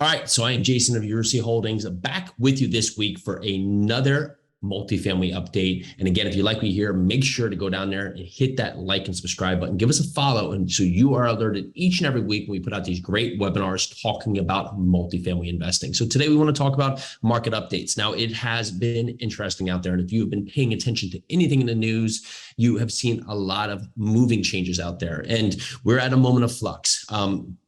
All right, so I am Jason of Yarusi Holdings, back with you this week for another multifamily update. And again, if you like what you hear, make sure to go down there and hit that like and subscribe button. Give us a follow, and so you are alerted each and every week when we put out these great webinars talking about multifamily investing. So today we want to talk about market updates. Now, it has been interesting out there, and if you have been paying attention to anything in the news, you have seen a lot of moving changes out there, and we're at a moment of flux.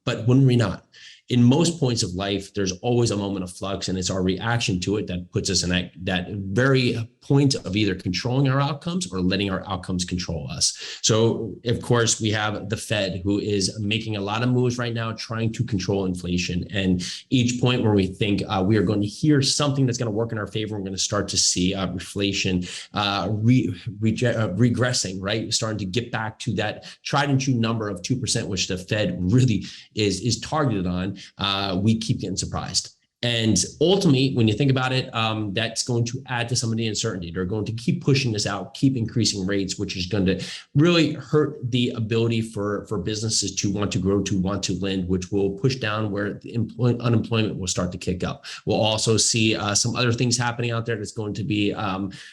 But when we're not, in most points of life, there's always a moment of flux, and it's our reaction to it that puts us in that very point of either controlling our outcomes or letting our outcomes control us. So, of course, we have the Fed, who is making a lot of moves right now, trying to control inflation. And each point where we think we are going to hear something that's going to work in our favor, we're going to start to see inflation regressing, right? Starting to get back to that tried and true number of 2%, which the Fed really is targeted on. We keep getting surprised. And ultimately, when you think about it, that's going to add to some of the uncertainty. They're going to keep pushing this out, keep increasing rates, which is going to really hurt the ability for businesses to want to grow, to want to lend, which will push down where the unemployment will start to kick up. We'll also see some other things happening out there that's going to be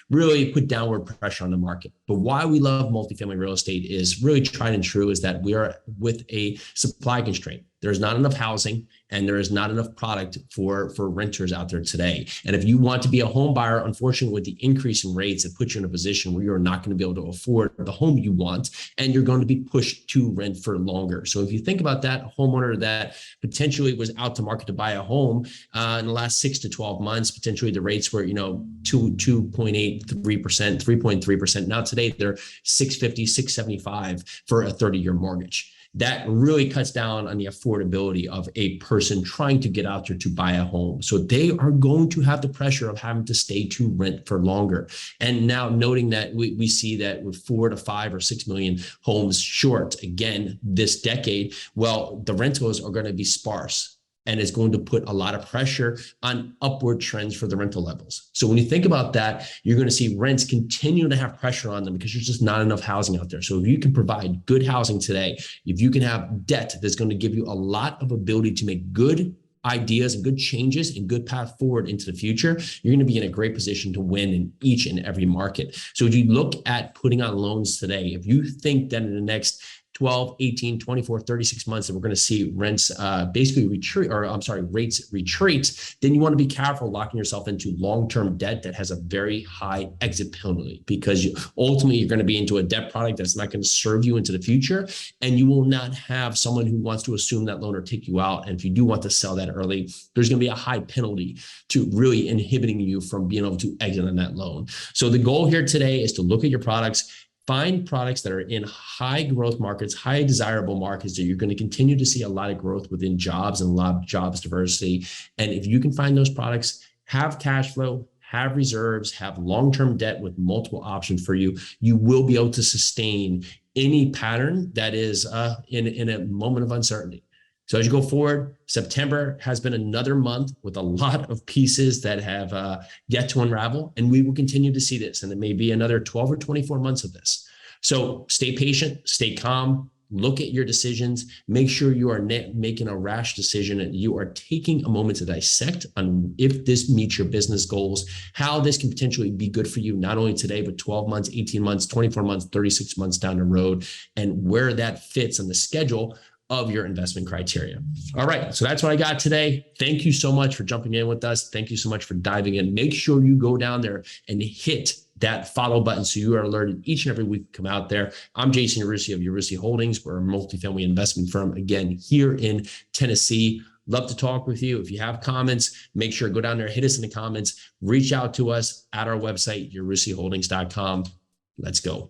really put downward pressure on the market. But why we love multifamily real estate is really tried and true, is that we are with a supply constraint. There's not enough housing, and there is not enough product for renters out there today. And if you want to be a home buyer, unfortunately, with the increase in rates, it puts you in a position where you're not going to be able to afford the home you want, and you're going to be pushed to rent for longer. So if you think about that, a homeowner that potentially was out to market to buy a home in the last 6 to 12 months, potentially the rates were 2.8, 3%, 3.3%. Now today they're 650, 675 for a 30-year mortgage. That really cuts down on the affordability of a person trying to get out there to buy a home. So they are going to have the pressure of having to stay to rent for longer. And now noting that we see that with 4 to 5 or 6 million homes short again this decade, well, the rentals are going to be sparse. And it's going to put a lot of pressure on upward trends for the rental levels. So when you think about that, you're going to see rents continue to have pressure on them because there's just not enough housing out there. So if you can provide good housing today, if you can have debt that's going to give you a lot of ability to make good ideas and good changes and good path forward into the future, you're going to be in a great position to win in each and every market. So if you look at putting on loans today, if you think that in the next 12, 18, 24, 36 months that we're going to see rents basically rates retreat, then you want to be careful locking yourself into long-term debt that has a very high exit penalty, because ultimately you're going to be into a debt product that's not going to serve you into the future, and you will not have someone who wants to assume that loan or take you out. And if you do want to sell that early, there's going to be a high penalty to really inhibiting you from being able to exit on that loan. So the goal here today is to look at your products, find products that are in high growth markets, high desirable markets that you're going to continue to see a lot of growth within jobs and a lot of jobs diversity. And if you can find those products, have cash flow, have reserves, have long-term debt with multiple options for you, you will be able to sustain any pattern that is in a moment of uncertainty. So as you go forward, September has been another month with a lot of pieces that have yet to unravel, and we will continue to see this. And it may be another 12 or 24 months of this. So stay patient, stay calm, look at your decisions, make sure you are making a rash decision, and you are taking a moment to dissect on if this meets your business goals, how this can potentially be good for you, not only today, but 12 months, 18 months, 24 months, 36 months down the road, and where that fits on the schedule of your investment criteria. All right, so that's what I got today. Thank you so much for jumping in with us. Thank you so much for diving in. Make sure you go down there and hit that follow button so you are alerted each and every week we come out there. I'm Jason Yarusi of Yarusi Holdings. We're a multifamily investment firm, again, here in Tennessee. Love to talk with you. If you have comments, make sure to go down there, hit us in the comments, reach out to us at our website, yarusiholdings.com. Let's go.